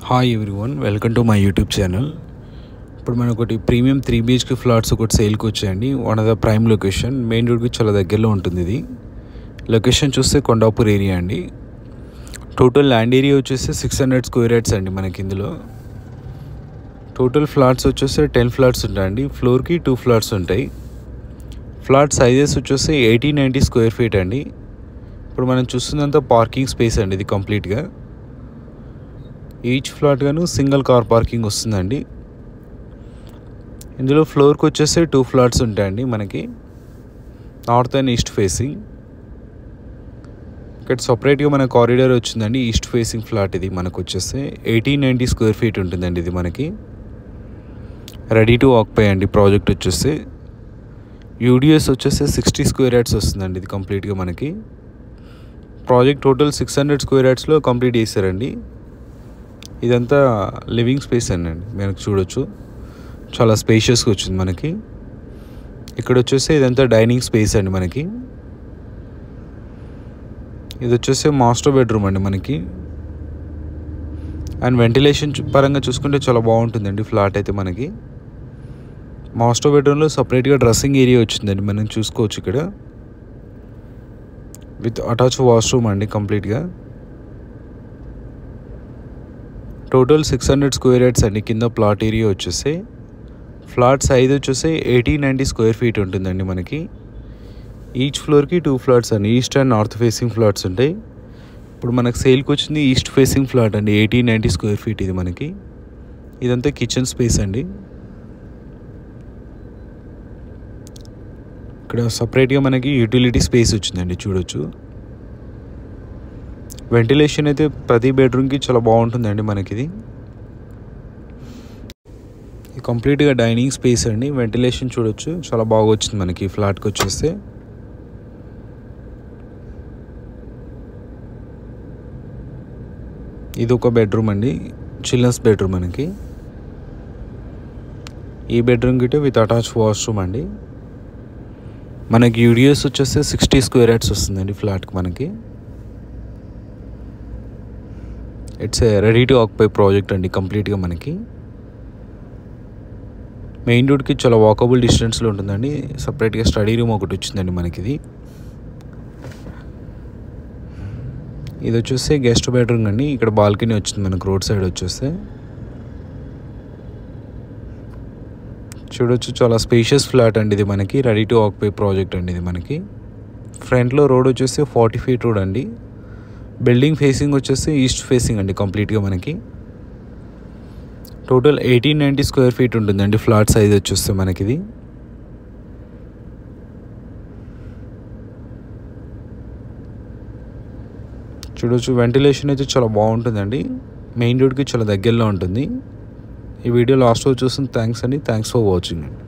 Hi everyone, welcome to my YouTube channel. ఇప్పుడు మనకు ఒకటి ప్రీమియం 3 BHK ఫ్లాట్స్ ఒకటి సేల్కి వచ్చాయండి. One of the prime location, main రోడ్కి చాలా దగ్గరలో ఉంటుంది. ఇది లొకేషన్ చూస్తే కొండాపూర్ ఏరియా అండి. టోటల్ ల్యాండ్ ఏరియా వచ్చేసి 600 స్క్వేర్ యార్డ్స్ అండి. మనకి ఇందులో టోటల్ ఫ్లాట్స్ వచ్చేసి 10 ఫ్లాట్స్ ఉంటాయండి. ఫ్లోర్కి 2 ఫ్లాట్స్ ఉంటాయి. ఫ్లాట్ సైజెస్ వచ్చేసి 80-90 స్క్వేర్ ఫీట్ అండి. ఇప్పుడు మనం చూస్తున్నంత పార్కింగ్ స్పేస్ అండి. ఇది కంప్లీట్గా ఈచ్ ఫ్లాట్ గాను సింగిల్ కార్ పార్కింగ్ వస్తుందండి. ఇందులో ఫ్లోర్కి వచ్చేసి 2 ఫ్లాట్స్ ఉంటాయండి. మనకి నార్త్ అండ్ ఈస్ట్ ఫేసింగ్. ఇక్కడ సపరేట్గా మన కారిడార్ వచ్చిందండి. ఈస్ట్ ఫేసింగ్ ఫ్లాట్ ఇది మనకు వచ్చేసి 80-90 స్క్వేర్ ఫీట్ ఉంటుందండి. ఇది మనకి రెడీ టు ఆక్యుపై అండి. ప్రాజెక్ట్ వచ్చేసి యూడిఎస్ వచ్చేసి 60 స్క్వేర్ యార్డ్స్ వస్తుందండి. ఇది కంప్లీట్గా మనకి ప్రాజెక్ట్ టోటల్ 600 స్క్వేర్ యార్డ్స్లో కంప్లీట్ చేశారండి. ఇదంతా లివింగ్ స్పేస్ అండి. మనకు చూడొచ్చు చాలా స్పేషియస్గా వచ్చింది మనకి. ఇక్కడ వచ్చేసి ఇదంతా డైనింగ్ స్పేస్ అండి. మనకి ఇది వచ్చేసి మాస్టర్ బెడ్రూమ్ అండి మనకి. అండ్ వెంటిలేషన్ పరంగా చూసుకుంటే చాలా బాగుంటుందండి ఫ్లాట్ అయితే. మనకి మాస్టర్ బెడ్రూమ్లో సపరేట్గా డ్రెస్సింగ్ ఏరియా వచ్చిందండి. మనం చూసుకోవచ్చు ఇక్కడ విత్ అటాచ్ వాష్రూమ్ అండి. కంప్లీట్గా టోటల్ 600 స్క్వేర్ యార్డ్స్ అండి. కింద ప్లాట్ ఏరియా వచ్చేసి ఫ్లాట్ సైజ్ వచ్చేసి 80-90 స్క్వేర్ ఫీట్ ఉంటుందండి. మనకి ఈచ్ ఫ్లోర్కి 2 ఫ్లాట్స్ అండి. East and north facing flats ఉంటాయి. ఇప్పుడు మనకు సేల్కి వచ్చింది ఈస్ట్ ఫేసింగ్ ఫ్లాట్ అండి. 80-90 స్క్వేర్ ఫీట్ ఇది మనకి. ఇదంతా కిచెన్ స్పేస్ అండి. ఇక్కడ సపరేట్గా మనకి యూటిలిటీ స్పేస్ వచ్చిందండి. చూడొచ్చు వెంటిలేషన్ అయితే ప్రతి బెడ్రూమ్కి చాలా బాగుంటుందండి. మనకి ఇది కంప్లీట్గా డైనింగ్ స్పేస్ అండి. వెంటిలేషన్ చూడొచ్చు చాలా బాగా వచ్చింది మనకి ఫ్లాట్కి వచ్చేస్తే. ఇది ఒక బెడ్రూమ్ అండి, చిల్డ్రన్స్ బెడ్రూమ్ మనకి. ఈ బెడ్రూమ్ గిటే విత్ అటాచ్ వాష్రూమ్ అండి. మనకి యూడిఎస్ వచ్చేస్తే 60 స్క్వేర్ యార్డ్స్ వస్తుందండి ఫ్లాట్కి మనకి. It's a ready to occupy project అండి కంప్లీట్గా మనకి. మెయిన్ రోడ్కి చాలా వాకబుల్ డిస్టెన్స్లో ఉంటుందండి. సపరేట్గా స్టడీ రూమ్ ఒకటి వచ్చిందండి మనకి. ఇది వచ్చేసి గెస్ట్ బెడ్రూమ్ అండి. ఇక్కడ బాల్కనీ వచ్చింది మనకు రోడ్ సైడ్ వచ్చేస్తే. చూడొచ్చు చాలా స్పేషియస్ ఫ్లాట్ అండి. ఇది మనకి రెడీ టు ఆక్యుపై ప్రాజెక్ట్ అండి. ఇది మనకి ఫ్రంట్లో రోడ్ వచ్చేసి 40 ఫీట్ రోడ్ అండి. బిల్డింగ్ ఫేసింగ్ వచ్చేసి ఈస్ట్ ఫేసింగ్ అండి కంప్లీట్గా మనకి. టోటల్ 80-90 స్క్వేర్ ఫీట్ ఉంటుందండి ఫ్లాట్ సైజ్ వచ్చేస్తే మనకి. ఇది చూడొచ్చు వెంటిలేషన్ అయితే చాలా బాగుంటుందండి. మెయిన్ రోడ్కి చాలా దగ్గరలో ఉంటుంది. ఈ వీడియో లాస్ట్ చూసిన థ్యాంక్స్ అండి. థ్యాంక్స్ ఫర్ వాచింగ్ అండి.